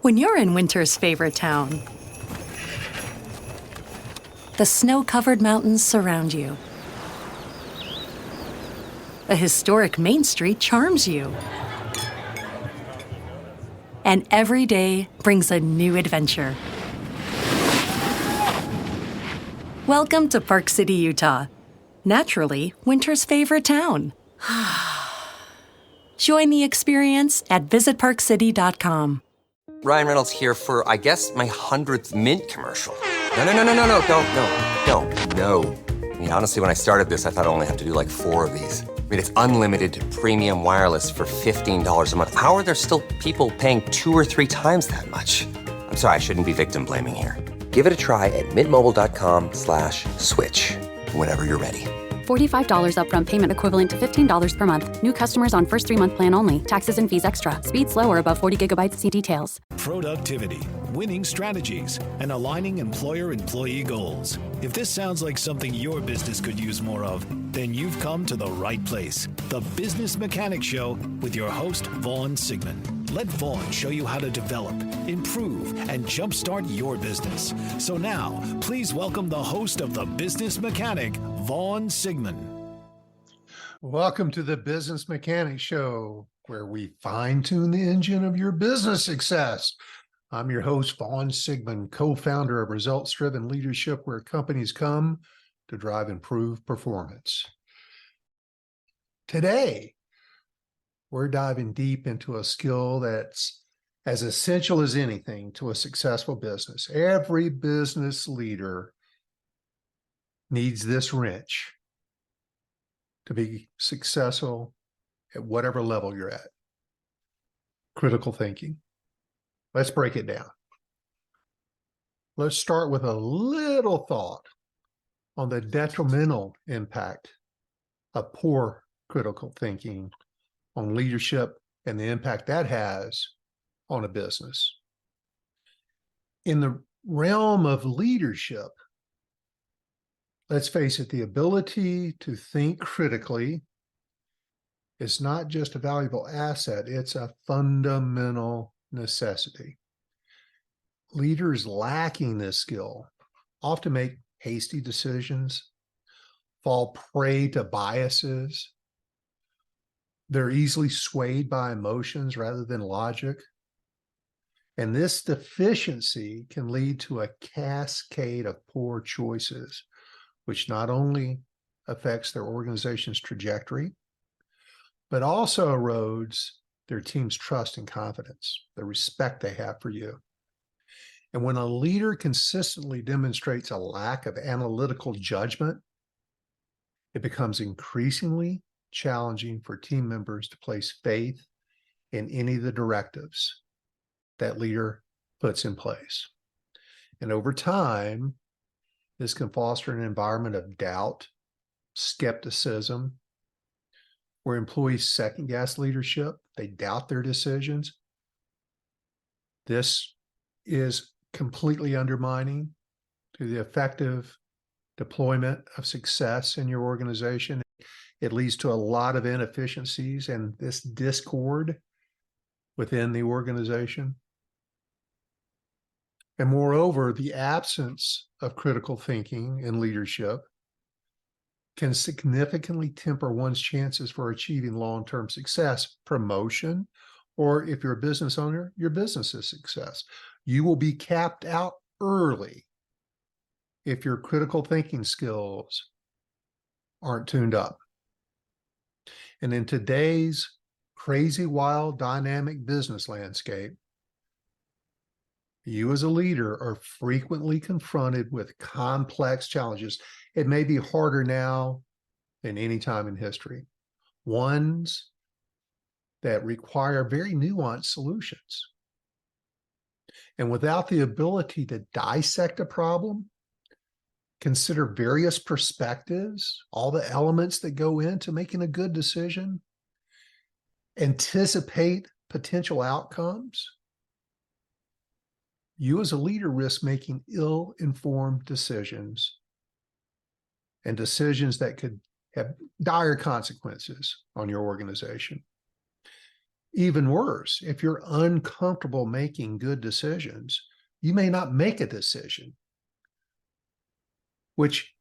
When you're in winter's favorite town, the snow-covered mountains surround you. A historic Main Street charms you. And every day brings a new adventure. Welcome to Park City, Utah. Naturally, winter's favorite town. Join the experience at visitparkcity.com. Ryan Reynolds here for, I guess, my 100th Mint commercial. No. I mean, honestly, when I started this, I thought I only have to do like 4 of these. I mean, it's unlimited premium wireless for $15 a month. How are there still people paying 2 or 3 times that much? I'm sorry, I shouldn't be victim blaming here. Give it a try at mintmobile.com/switch. Whenever you're ready. $45 upfront payment equivalent to $15 per month. New customers on first 3-month plan only. Taxes and fees extra. Speed slower above 40 gigabytes. See details. Productivity, winning strategies, and aligning employer-employee goals. If this sounds like something your business could use more of, then you've come to the right place. The Business Mechanic Show with your host, Vaughn Sigmund. Let Vaughn show you how to develop, improve, and jumpstart your business. So now, please welcome the host of The Business Mechanic, Vaughn Sigmund. Welcome to the Business Mechanic Show, where we fine-tune the engine of your business success. I'm your host, Vaughn Sigmund, co-founder of Results-Driven Leadership, where companies come to drive improved performance. Today, we're diving deep into a skill that's as essential as anything to a successful business. Every business leader needs this wrench to be successful at whatever level you're at. Critical thinking. Let's break it down. Let's start with a little thought on the detrimental impact of poor critical thinking on leadership and the impact that has on a business. In the realm of leadership, let's face it, the ability to think critically is not just a valuable asset, it's a fundamental necessity. Leaders lacking this skill often make hasty decisions, fall prey to biases. They're easily swayed by emotions rather than logic. And this deficiency can lead to a cascade of poor choices, which not only affects their organization's trajectory, but also erodes their team's trust and confidence, the respect they have for you. And when a leader consistently demonstrates a lack of analytical judgment, it becomes increasingly challenging for team members to place faith in any of the directives that leader puts in place. And over time, this can foster an environment of doubt, skepticism, where employees second-guess leadership. They doubt their decisions. This is completely undermining to the effective deployment of success in your organization. It leads to a lot of inefficiencies and this discord within the organization. And moreover, the absence of critical thinking in leadership can significantly temper one's chances for achieving long-term success, promotion, or if you're a business owner, your business's success. You will be capped out early if your critical thinking skills aren't tuned up. And in today's crazy, wild, dynamic business landscape, you as a leader are frequently confronted with complex challenges. It may be harder now than any time in history, ones that require very nuanced solutions. And without the ability to dissect a problem, consider various perspectives, all the elements that go into making a good decision, anticipate potential outcomes, you as a leader risk making ill-informed decisions and decisions that could have dire consequences on your organization. Even worse, if you're uncomfortable making good decisions, you may not make a decision, which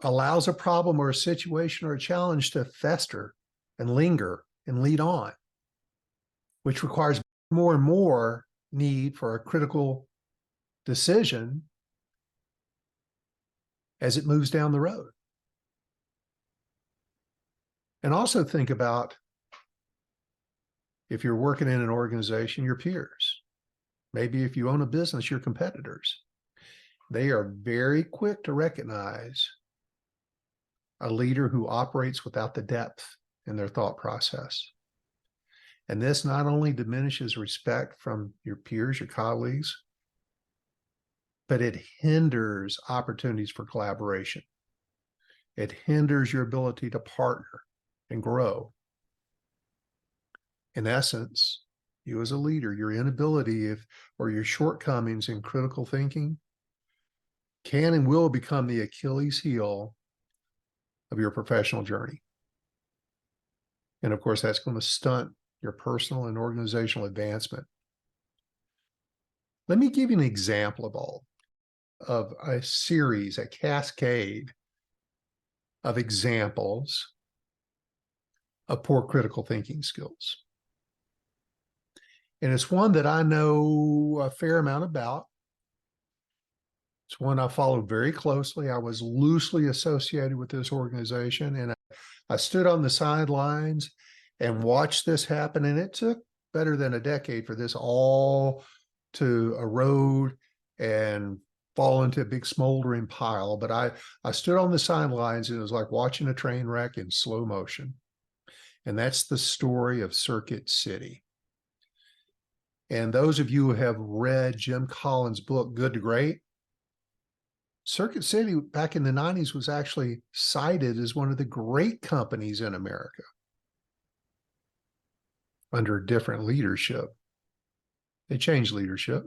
allows a problem or a situation or a challenge to fester and linger and lead on, which requires more and more need for a critical decision as it moves down the road. And also think about, if you're working in an organization, your peers. Maybe if you own a business, your competitors. They are very quick to recognize a leader who operates without the depth in their thought process. And this not only diminishes respect from your peers, your colleagues, but it hinders opportunities for collaboration. It hinders your ability to partner and grow. In essence, you as a leader, your inability or your shortcomings in critical thinking can and will become the Achilles heel of your professional journey. And of course, that's going to stunt your personal and organizational advancement. Let me give you an example of a series, a cascade of examples of poor critical thinking skills. And it's one that I know a fair amount about. It's one I followed very closely. I was loosely associated with this organization, and I stood on the sidelines and watched this happen. And it took better than a decade for this all to erode and fall into a big smoldering pile. But I stood on the sidelines, and it was like watching a train wreck in slow motion. And that's the story of Circuit City. And those of you who have read Jim Collins' book, Good to Great, Circuit City back in the 90s was actually cited as one of the great companies in America under different leadership. They changed leadership.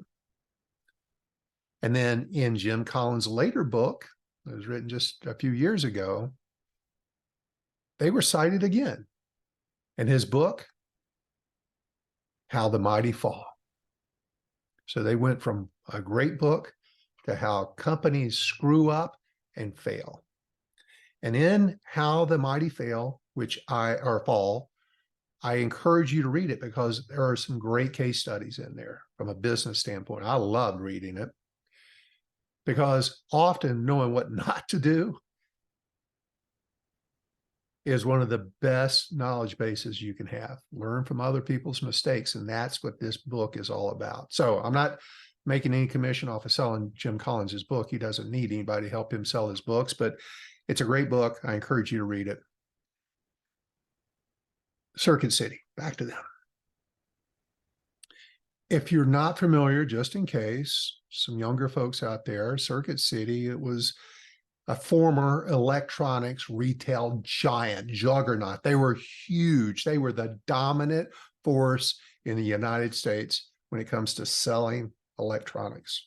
And then in Jim Collins' later book, that was written just a few years ago, they were cited again. In his book, How the Mighty Fall. So they went from a great book to how companies screw up and fail. And in How the Mighty Fall, I encourage you to read it because there are some great case studies in there from a business standpoint. I loved reading it because often knowing what not to do is one of the best knowledge bases you can have. Learn from other people's mistakes. And that's what this book is all about. So I'm not making any commission off of selling Jim Collins' book. He doesn't need anybody to help him sell his books, but it's a great book. I encourage you to read it. Circuit City, back to them. If you're not familiar, just in case, some younger folks out there, Circuit City, it was a former electronics retail giant, juggernaut. They were huge. They were the dominant force in the United States when it comes to selling electronics.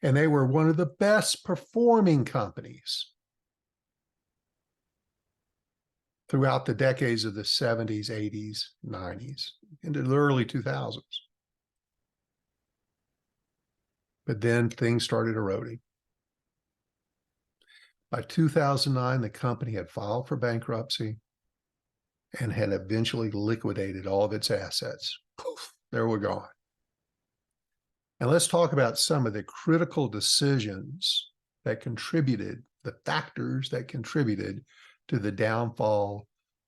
And they were one of the best performing companies throughout the decades of the 70s, 80s, 90s, into the early 2000s. But then things started eroding. By 2009, the company had filed for bankruptcy and had eventually liquidated all of its assets. Poof, there we're gone. And let's talk about some of the critical decisions that contributed, the factors that contributed to the downfall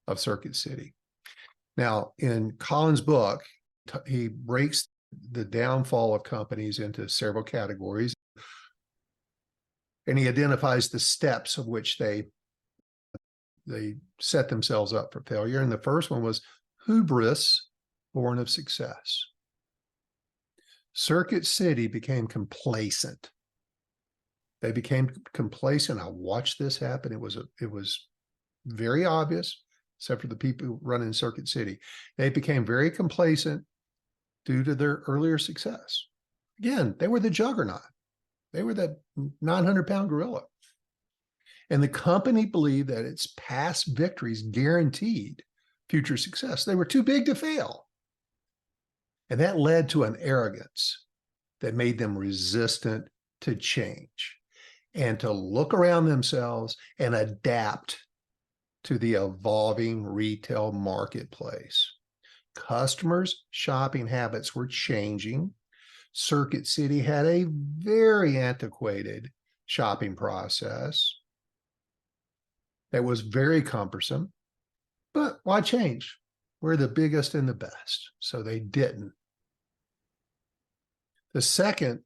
of Circuit City. Now, in Collins' book, he breaks the downfall of companies into several categories. And he identifies the steps of which they set themselves up for failure. And the first one was hubris, born of success. Circuit City became complacent. They became complacent. I watched this happen. It was very obvious, except for the people running Circuit City. They became very complacent due to their earlier success. Again, they were the juggernaut. They were that 900-pound gorilla. And the company believed that its past victories guaranteed future success. They were too big to fail. And that led to an arrogance that made them resistant to change and to look around themselves and adapt to the evolving retail marketplace. Customers' shopping habits were changing. Circuit City had a very antiquated shopping process that was very cumbersome, but why change? We're the biggest and the best, so they didn't. The second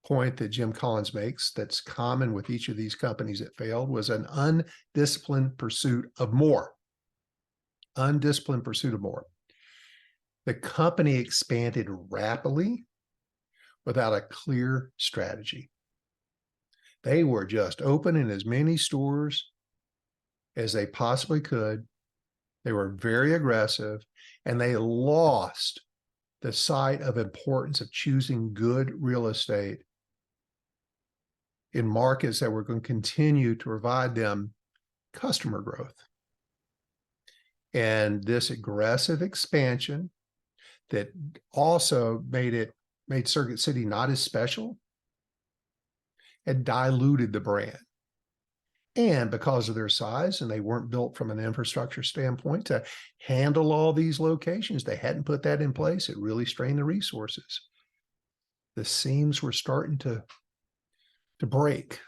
point that Jim Collins makes that's common with each of these companies that failed was an undisciplined pursuit of more. Undisciplined pursuit of more. The company expanded rapidly without a clear strategy. They were just opening as many stores as they possibly could. They were very aggressive, and they lost the sight of importance of choosing good real estate in markets that were going to continue to provide them customer growth. And this aggressive expansion that also made Circuit City not as special and diluted the brand. And because of their size, and they weren't built from an infrastructure standpoint to handle all these locations, they hadn't put that in place. It really strained the resources. The seams were starting to break.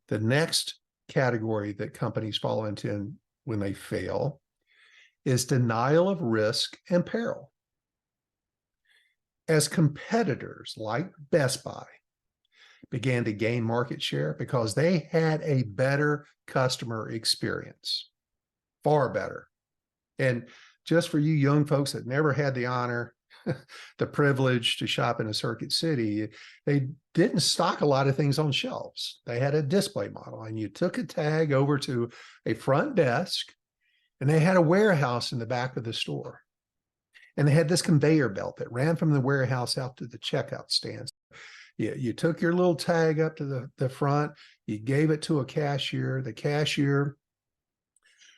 The next category that companies fall into when they fail is denial of risk and peril. As competitors like Best Buy began to gain market share because they had a better customer experience, far better. And just for you young folks that never had the honor, the privilege to shop in a Circuit City, they didn't stock a lot of things on shelves. They had a display model, and you took a tag over to a front desk, and they had a warehouse in the back of the store. And they had this conveyor belt that ran from the warehouse out to the checkout stands. You took your little tag up to the front, you gave it to a cashier. The cashier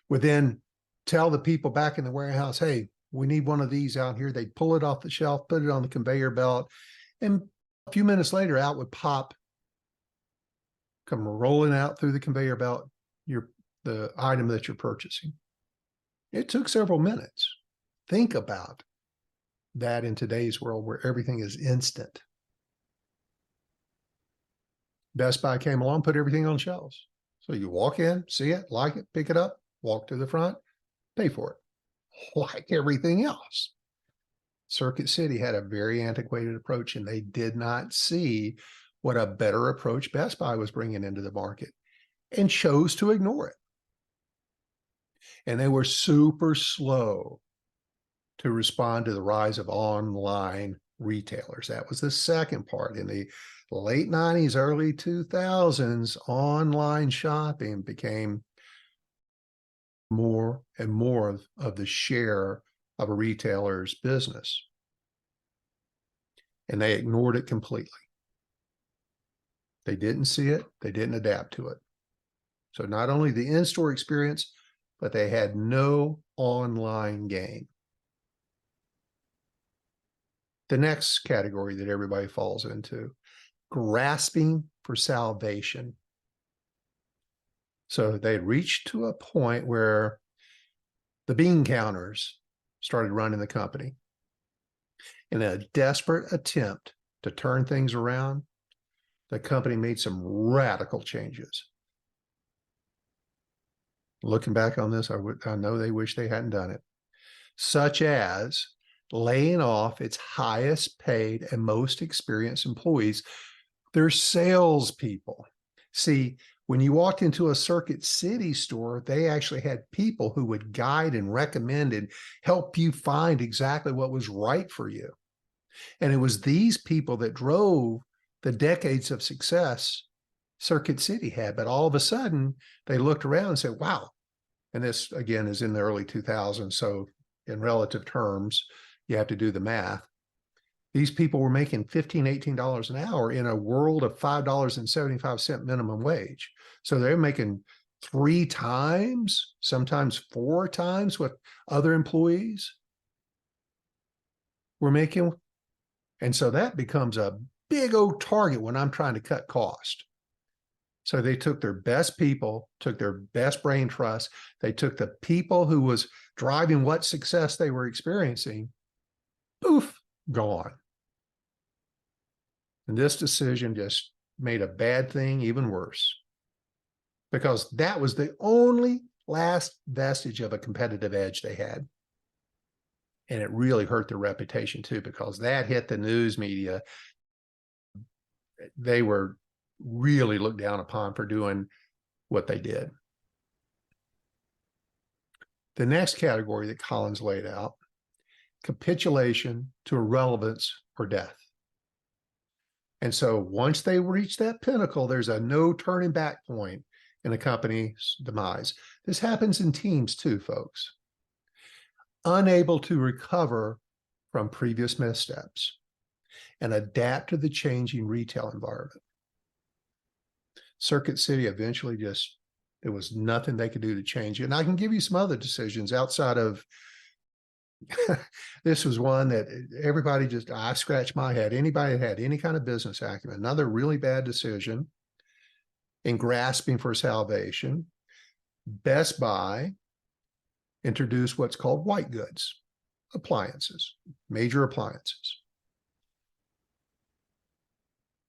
would then tell the people back in the warehouse, hey, we need one of these out here. They'd pull it off the shelf, put it on the conveyor belt, and a few minutes later out would pop, come rolling out through the conveyor belt, the item that you're purchasing. It took several minutes. Think about that in today's world where everything is instant. Best Buy came along, put everything on shelves. So you walk in, see it, like it, pick it up, walk to the front, pay for it. Like everything else. Circuit City had a very antiquated approach, and they did not see what a better approach Best Buy was bringing into the market and chose to ignore it. And they were super slow to respond to the rise of online retailers. That was the second part. In the late 90s, early 2000s, online shopping became more and more of the share of a retailer's business. And they ignored it completely. They didn't see it. They didn't adapt to it. So not only the in-store experience, but they had no online game. The next category that everybody falls into, grasping for salvation. So they reached to a point where the bean counters started running the company. In a desperate attempt to turn things around, the company made some radical changes. Looking back on this, I know they wish they hadn't done it, such as laying off its highest paid and most experienced employees, their salespeople. See, when you walked into a Circuit City store, they actually had people who would guide and recommend and help you find exactly what was right for you. And it was these people that drove the decades of success Circuit City had. But all of a sudden, they looked around and said, wow. And this, again, is in the early 2000s. So in relative terms, you have to do the math. These people were making $15, $18 an hour in a world of $5.75 minimum wage. So they're making 3 times, sometimes 4 times what other employees were making. And so that becomes a big old target when I'm trying to cut cost. So they took their best people, took their best brain trust. They took the people who was driving what success they were experiencing, poof, gone. And this decision just made a bad thing even worse, because that was the only last vestige of a competitive edge they had. And it really hurt their reputation too, because that hit the news media. They were really looked down upon for doing what they did. The next category that Collins laid out, capitulation to irrelevance or death. And so once they reach that pinnacle, there's a no turning back point in a company's demise. This happens in teams too, folks. Unable to recover from previous missteps and adapt to the changing retail environment. Circuit City eventually just, there was nothing they could do to change it. And I can give you some other decisions outside of, this was one that everybody just, I scratched my head. Anybody that had any kind of business acumen, another really bad decision in grasping for salvation. Best Buy introduced what's called white goods, appliances, major appliances.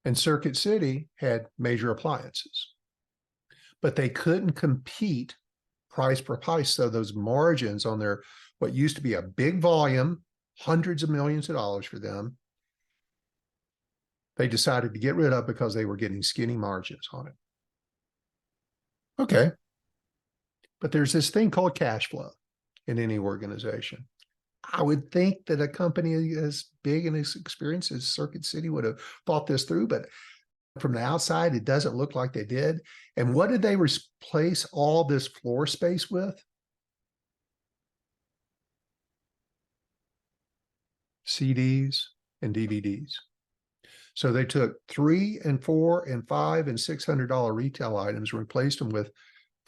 And Circuit City had major appliances, but they couldn't compete price per price. So those margins on their, what used to be a big volume, hundreds of millions of dollars for them, they decided to get rid of because they were getting skinny margins on it. Okay. But there's this thing called cash flow in any organization. I would think that a company as big and as experienced as Circuit City would have thought this through, but from the outside, it doesn't look like they did. And what did they replace all this floor space with? CDs and DVDs. So they took $3 and $4 and $5 and $600 retail items and replaced them with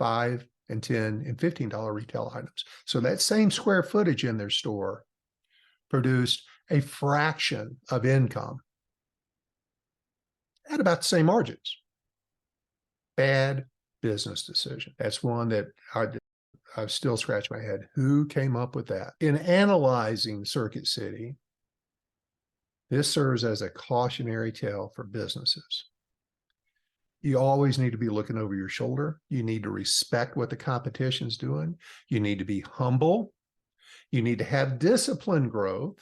$5 and $10 and $15 retail items. So that same square footage in their store produced a fraction of income at about the same margins. Bad business decision. That's one that I've still scratched my head. Who came up with that? In analyzing Circuit City, this serves as a cautionary tale for businesses. You always need to be looking over your shoulder. You need to respect what the competition's doing. You need to be humble. You need to have disciplined growth.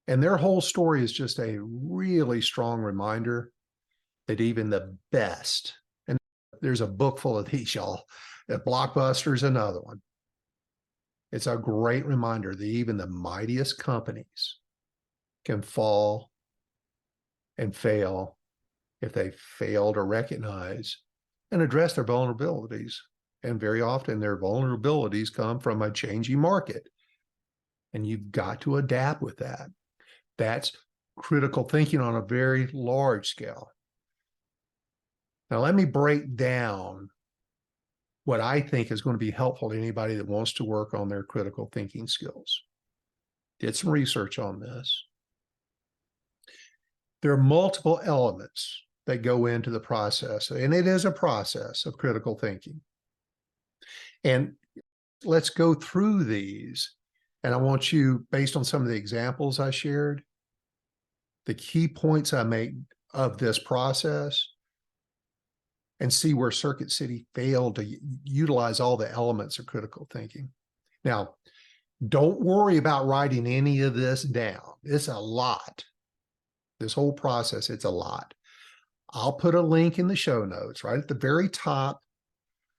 And their whole story is just a really strong reminder that even the best, and there's a book full of these, y'all, that Blockbuster's another one. It's a great reminder that even the mightiest companies can fall and fail if they fail to recognize and address their vulnerabilities. And very often their vulnerabilities come from a changing market. And you've got to adapt with that. That's critical thinking on a very large scale. Now, let me break down what I think is going to be helpful to anybody that wants to work on their critical thinking skills. Did some research on this. There are multiple elements that go into the process, and it is a process of critical thinking. And let's go through these. And I want you, based on some of the examples I shared, the key points I make of this process, and see where Circuit City failed to utilize all the elements of critical thinking. Now, don't worry about writing any of this down. It's a lot. This whole process, it's a lot. I'll put a link in the show notes right at the very top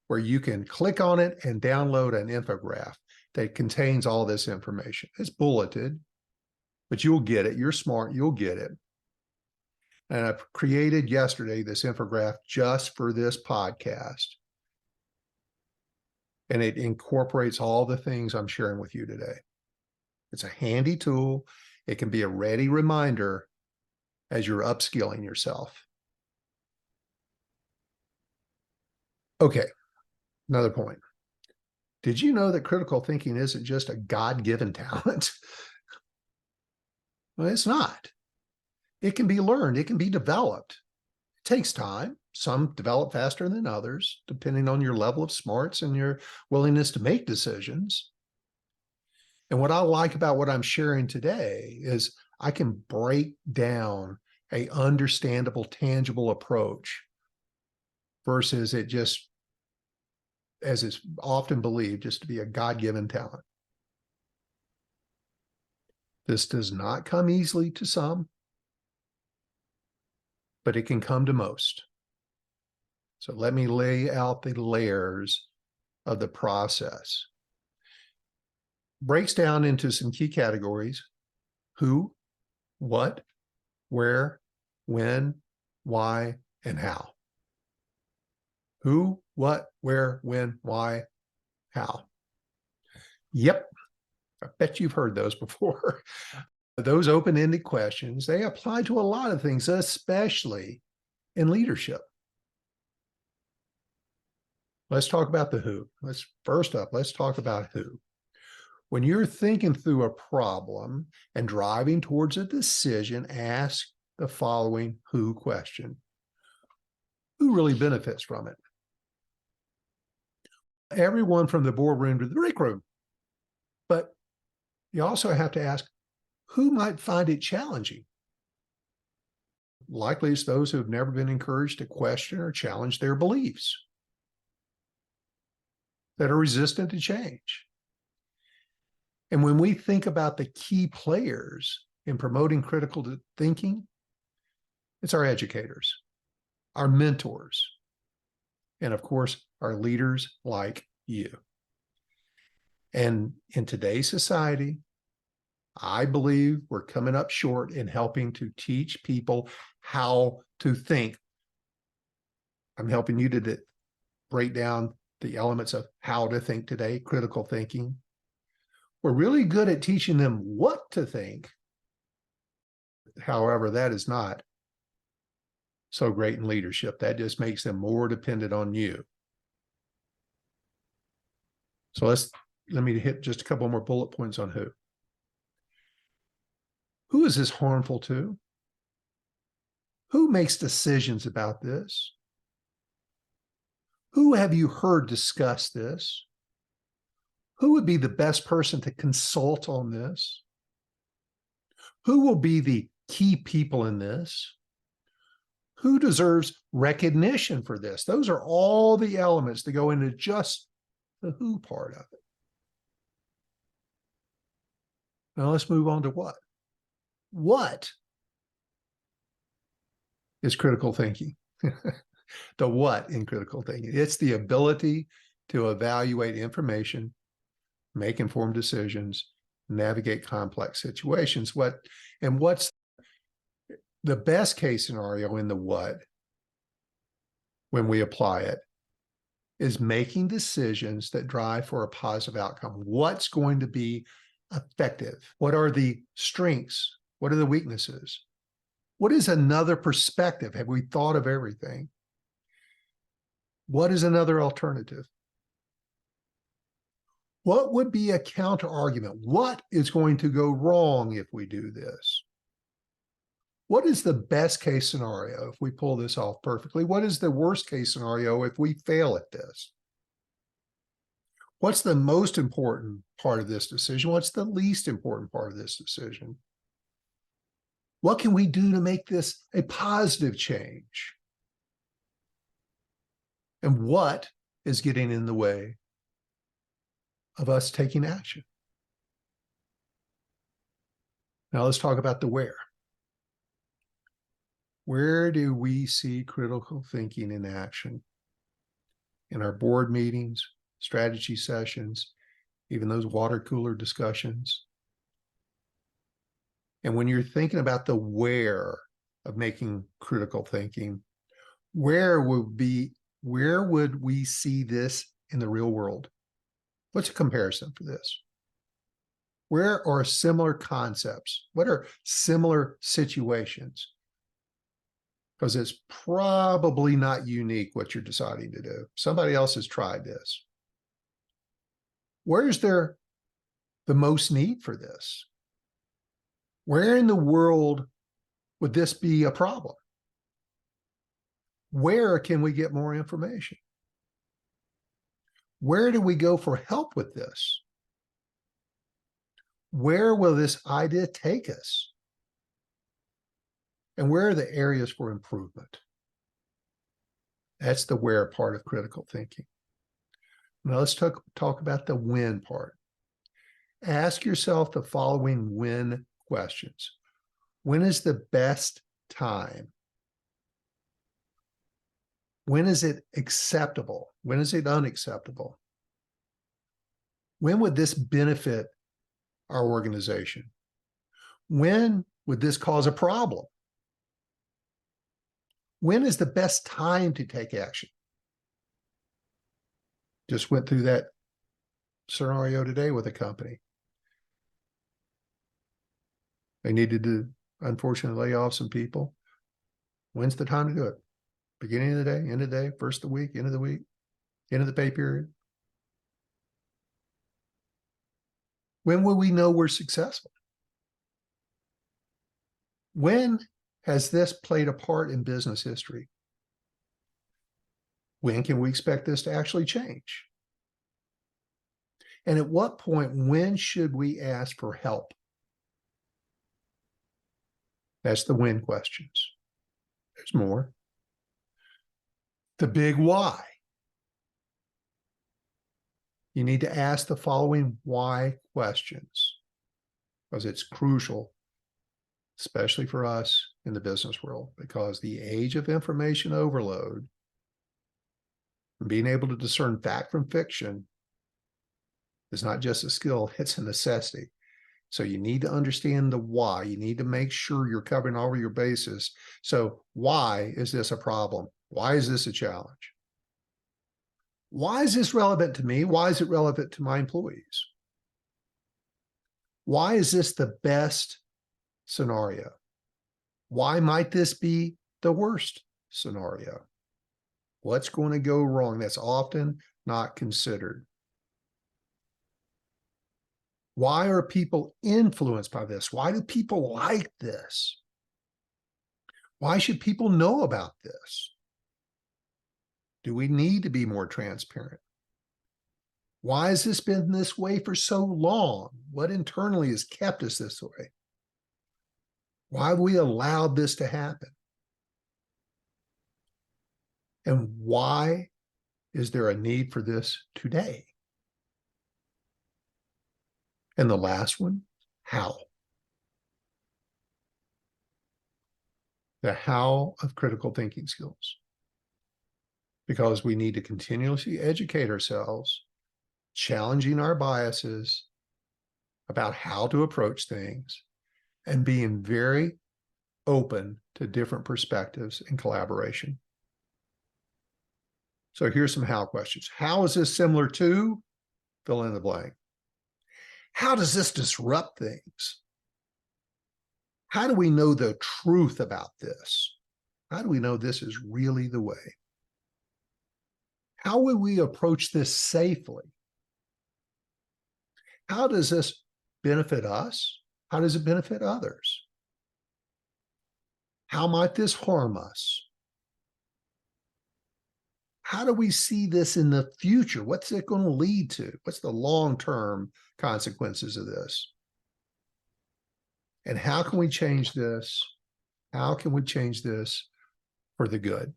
where you can click on it and download an infographic that contains all this information. It's bulleted, but you'll get it. You're smart, you'll get it. And I've created yesterday this infographic just for this podcast. And it incorporates all the things I'm sharing with you today. It's a handy tool. It can be a ready reminder as you're upskilling yourself. Okay, another point. Did you know that critical thinking isn't just a God-given talent? Well, it's not. It can be learned. It can be developed. It takes time. Some develop faster than others, depending on your level of smarts and your willingness to make decisions. And what I like about what I'm sharing today is I can break down a understandable, tangible approach versus it just, as is often believed, just to be a God-given talent. This does not come easily to some, but it can come to most. So let me lay out the layers of the process. Breaks down into some key categories: who, what, where, when, why, and how. Who, what, where, when, why, how. Yep, I bet you've heard those before. Those open-ended questions, they apply to a lot of things, especially in leadership. Let's talk about the who. First up, let's talk about who. When you're thinking through a problem and driving towards a decision, ask the following who question. Who really benefits from it? Everyone from the boardroom to the break room. But you also have to ask, who might find it challenging? Likely it's those who have never been encouraged to question or challenge their beliefs, that are resistant to change. And when we think about the key players in promoting critical thinking, it's our educators, our mentors, and of course, our leaders like you. And in today's society, I believe we're coming up short in helping to teach people how to think. I'm helping you to break down the elements of how to think today, critical thinking. We're really good at teaching them what to think. However, that is not so great in leadership. That just makes them more dependent on you. So let me hit just a couple more bullet points on who. Who is this harmful to? Who makes decisions about this? Who have you heard discuss this? Who would be the best person to consult on this? Who will be the key people in this? Who deserves recognition for this? Those are all the elements that go into just the who part of it. Now let's move on to what. What is critical thinking? The what in critical thinking? It's the ability to evaluate information, make informed decisions, navigate complex situations. What's the best case scenario in the what, when we apply it, is making decisions that drive for a positive outcome. What's going to be effective? What are the strengths? What are the weaknesses? What is another perspective? Have we thought of everything? What is another alternative? What would be a counter argument? What is going to go wrong if we do this? What is the best case scenario if we pull this off perfectly? What is the worst case scenario if we fail at this? What's the most important part of this decision? What's the least important part of this decision? What can we do to make this a positive change? And what is getting in the way of us taking action? Now let's talk about the where. Where do we see critical thinking in action? In our board meetings, strategy sessions, even those water cooler discussions. And when you're thinking about the where of making critical thinking, where would we see this in the real world? What's a comparison for this? Where are similar concepts? What are similar situations? because it's probably not unique what you're deciding to do. Somebody else has tried this. Where is there the most need for this? Where in the world would this be a problem? Where can we get more information? Where do we go for help with this? Where will this idea take us? And where are the areas for improvement? That's the where part of critical thinking. Now let's talk about the when part. Ask yourself the following when questions. When is the best time? When is it acceptable? When is it unacceptable? When would this benefit our organization? When would this cause a problem? When is the best time to take action? Just went through that scenario today with a company. They needed to, unfortunately, lay off some people. When's the time to do it? Beginning of the day, end of the day, first of the week, end of the week, end of the pay period? When will we know we're successful? When has this played a part in business history? When can we expect this to actually change? And at what point, when should we ask for help? That's the when questions. There's more. The big why. You need to ask the following why questions because it's crucial, especially for us in the business world, because the age of information overload, being able to discern fact from fiction is not just a skill, it's a necessity. So you need to understand the why. You need to make sure you're covering all of your bases. So why is this a problem? Why is this a challenge? Why is this relevant to me? Why is it relevant to my employees? Why is this the best scenario? Why might this be the worst scenario? What's going to go wrong? That's often not considered. Why are people influenced by this? Why do people like this? Why should people know about this? Do we need to be more transparent? Why has this been this way for so long? What internally has kept us this way? Why have we allowed this to happen? And why is there a need for this today? And the last one, how? The how of critical thinking skills. Because we need to continuously educate ourselves, challenging our biases about how to approach things, and being very open to different perspectives and collaboration. So here's some how questions. How is this similar to? Fill in the blank. How does this disrupt things? How do we know the truth about this? How do we know this is really the way? How will we approach this safely? How does this benefit us? How does it benefit others? How might this harm us? How do we see this in the future? What's it going to lead to? What's the long-term consequences of this? And how can we change this? How can we change this for the good?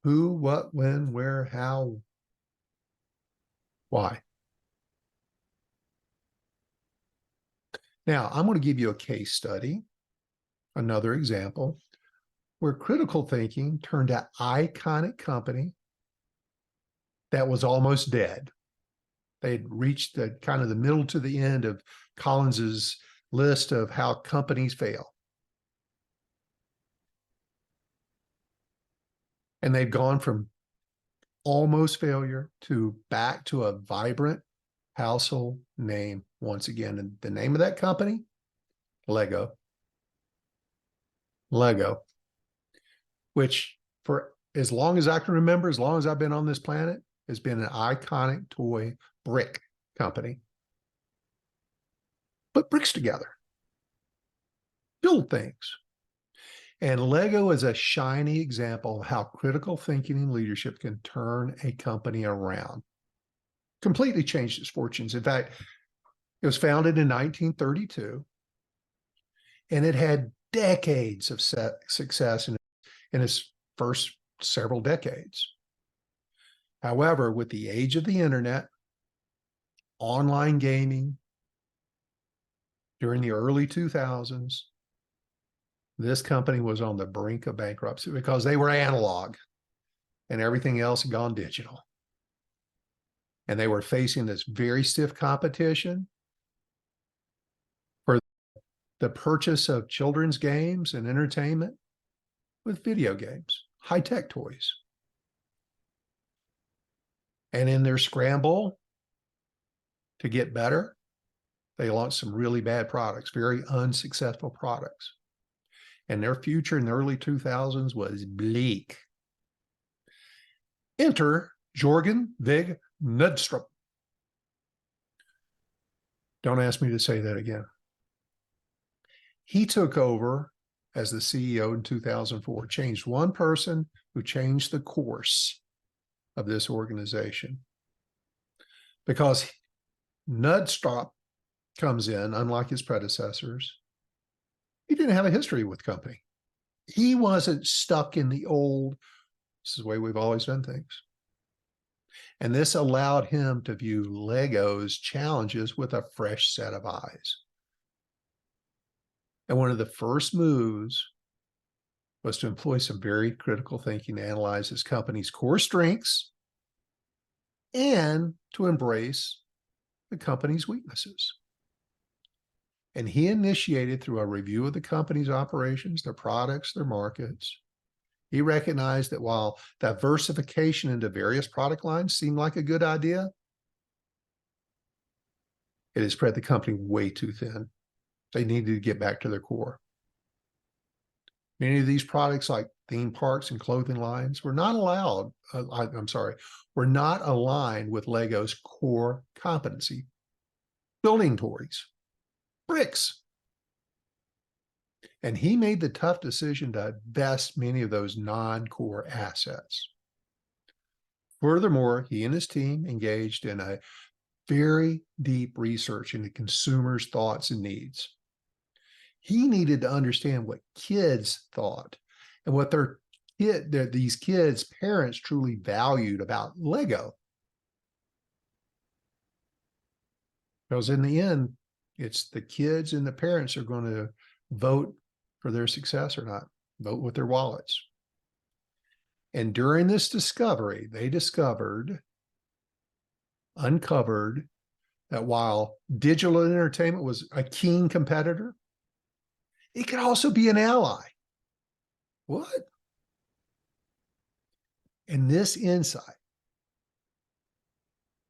Who, what, when, where, how, why? Now, I'm going to give you a case study, another example, where critical thinking turned an iconic company that was almost dead. They had reached the kind of the middle to the end of Collins's list of how companies fail. And they've gone from almost failure to back to a vibrant household name once again. And the name of that company, Lego. Lego, which for as long as I can remember, as long as I've been on this planet, has been an iconic toy brick company. Put bricks together, build things. And Lego is a shiny example of how critical thinking and leadership can turn a company around. Completely changed its fortunes. In fact, it was founded in 1932, and it had decades of success in its first several decades. However, with the age of the internet, online gaming, during the early 2000s, this company was on the brink of bankruptcy because they were analog and everything else had gone digital. And they were facing this very stiff competition for the purchase of children's games and entertainment with video games, high-tech toys. And in their scramble to get better, they launched some really bad products, very unsuccessful products. And their future in the early 2000s was bleak. Enter Jorgen Vig Knudstrup. Don't ask me to say that again. He took over as the CEO in 2004, changed one person who changed the course of this organization. Because Knudstrup comes in, unlike his predecessors, he didn't have a history with the company. He wasn't stuck in the old, this is the way we've always done things. And this allowed him to view Lego's challenges with a fresh set of eyes. And one of the first moves was to employ some very critical thinking to analyze his company's core strengths and to embrace the company's weaknesses. And he initiated through a review of the company's operations, their products, their markets. He recognized that while diversification into various product lines seemed like a good idea, it had spread the company way too thin. They needed to get back to their core. Many of these products, like theme parks and clothing lines, were not were not aligned with Lego's core competency. Building toys, bricks. And he made the tough decision to divest many of those non-core assets. Furthermore, he and his team engaged in a very deep research into consumers' thoughts and needs. He needed to understand what kids thought and what these kids' parents truly valued about Lego. Because in the end, it's the kids and the parents are going to vote for their success or not, vote with their wallets. And during this discovery, they uncovered that while digital entertainment was a keen competitor, it could also be an ally. What? And this insight,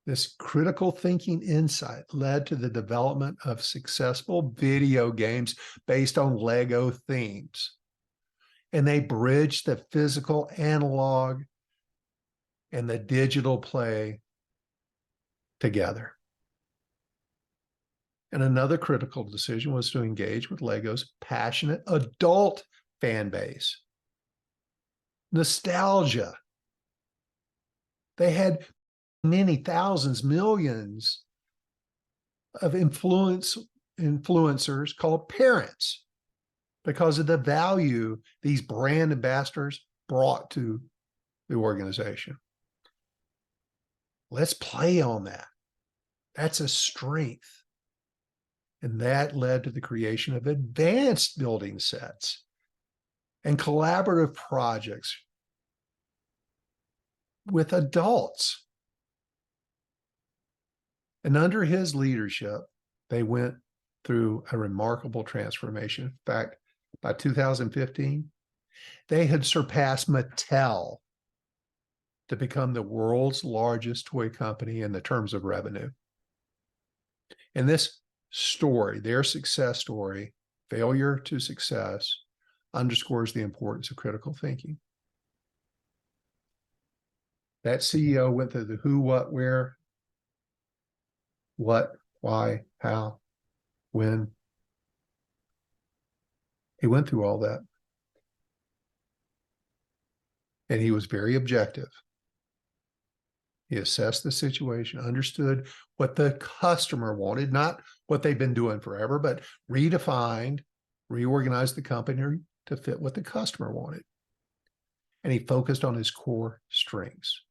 this critical thinking insight, led to the development of successful video games based on Lego themes. And they bridged the physical analog and the digital play together. And another critical decision was to engage with Lego's passionate adult fan base. Nostalgia. They had many thousands, millions of influencers called parents because of the value these brand ambassadors brought to the organization. Let's play on that. That's a strength. And that led to the creation of advanced building sets and collaborative projects with adults. And under his leadership, they went through a remarkable transformation. In fact, by 2015, they had surpassed Mattel to become the world's largest toy company in the terms of revenue. And this story, their success story, failure to success, underscores the importance of critical thinking. That CEO went through the who, what, where, what, why, how, when. He went through all that. And he was very objective. He assessed the situation, understood what the customer wanted, not what they've been doing forever, but redefined, reorganized the company to fit what the customer wanted. And he focused on his core strengths,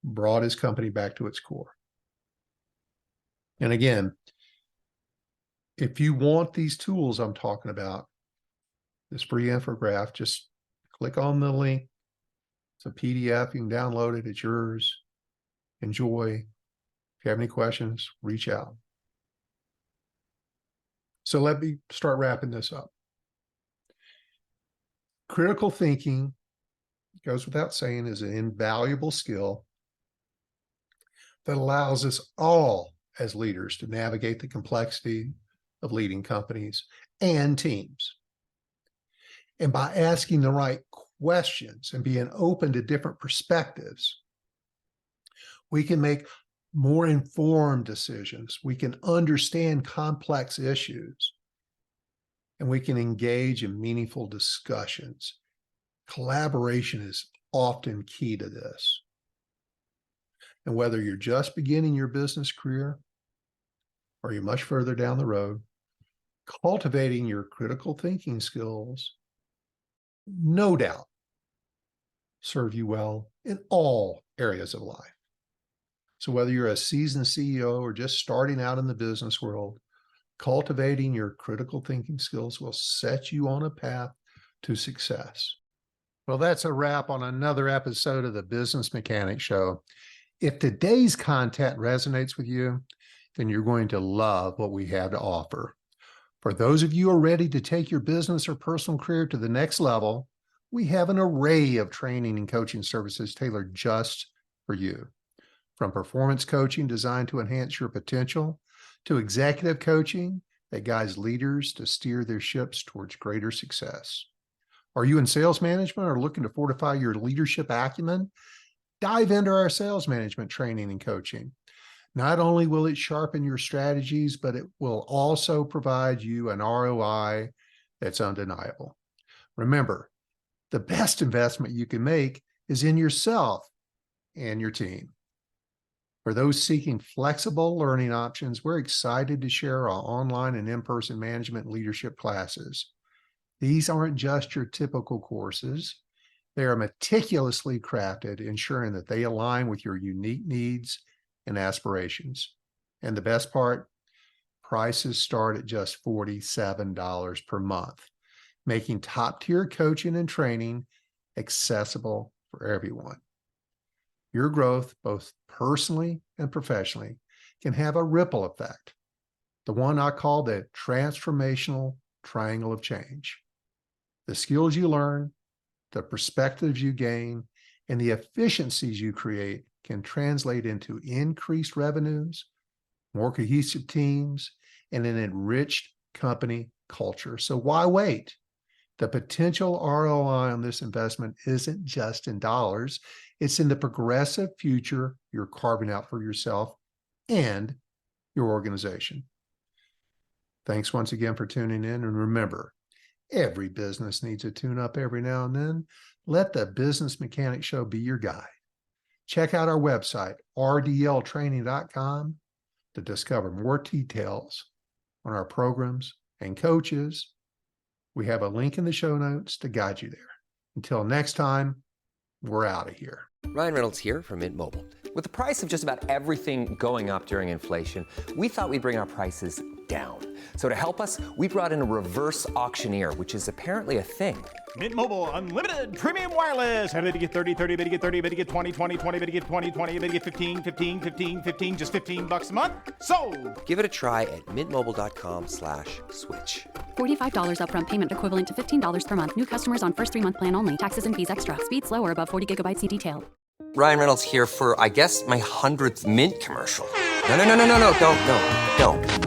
brought his company back to its core. And again, if you want these tools I'm talking about, this free infographic, just click on the link. It's a PDF. You can download it. It's yours. Enjoy. If you have any questions, reach out. So let me start wrapping this up. Critical thinking, goes without saying, is an invaluable skill that allows us all as leaders to navigate the complexity of leading companies and teams. And by asking the right questions and being open to different perspectives, we can make more informed decisions. We can understand complex issues, and we can engage in meaningful discussions. Collaboration is often key to this. And whether you're just beginning your business career or you're much further down the road, cultivating your critical thinking skills, no doubt, serve you well in all areas of life. So whether you're a seasoned CEO or just starting out in the business world, cultivating your critical thinking skills will set you on a path to success. Well, that's a wrap on another episode of the Business Mechanic Show. If today's content resonates with you, then you're going to love what we have to offer. For those of you who are ready to take your business or personal career to the next level, we have an array of training and coaching services tailored just for you. From performance coaching designed to enhance your potential, to executive coaching that guides leaders to steer their ships towards greater success. Are you in sales management or looking to fortify your leadership acumen? Dive into our sales management training and coaching. Not only will it sharpen your strategies, but it will also provide you an ROI that's undeniable. Remember, the best investment you can make is in yourself and your team. For those seeking flexible learning options, we're excited to share our online and in-person management leadership classes. These aren't just your typical courses. They are meticulously crafted, ensuring that they align with your unique needs and aspirations. And the best part, prices start at just $47 per month, making top-tier coaching and training accessible for everyone. Your growth, both personally and professionally, can have a ripple effect, the one I call the transformational triangle of change. The skills you learn, the perspectives you gain, and the efficiencies you create can translate into increased revenues, more cohesive teams, and an enriched company culture. So why wait? The potential ROI on this investment isn't just in dollars, it's in the progressive future you're carving out for yourself and your organization. Thanks once again for tuning in, and remember, every business needs a tune-up every now and then. Let the Business Mechanic Show be your guide. Check out our website, rdltraining.com, to discover more details on our programs and coaches. We have a link in the show notes to guide you there. Until next time, we're out of here. Ryan Reynolds here from Mint Mobile. With the price of just about everything going up during inflation, we thought we'd bring our prices down. So to help us, we brought in a reverse auctioneer, which is apparently a thing. Mint Mobile Unlimited Premium Wireless. How to get 30, 30, bit to get 30, bit to get 20, 20, 20, bit to get 20, 20, bit to get 15, 15, 15, 15, just $15 a month? Sold! Give it a try at mintmobile.com/switch. $45 upfront payment equivalent to $15 per month. New customers on first 3-month plan only. Taxes and fees extra. Speed slower above 40 gigabytes. See detail. Ryan Reynolds here for, I guess, my 100th Mint commercial. No,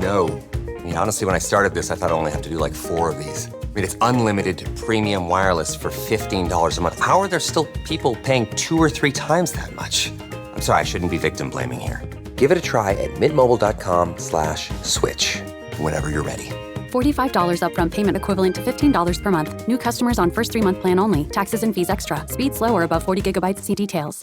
don't. I mean, honestly, when I started this, I thought I only have to do like 4 of these. I mean, it's unlimited premium wireless for $15 a month. How are there still people paying 2 or 3 times that much? I'm sorry, I shouldn't be victim blaming here. Give it a try at mintmobile.com/switch. Whenever you're ready. $45 upfront payment equivalent to $15 per month. New customers on first 3-month plan only. Taxes and fees extra. Speed slower above 40 gigabytes. See details.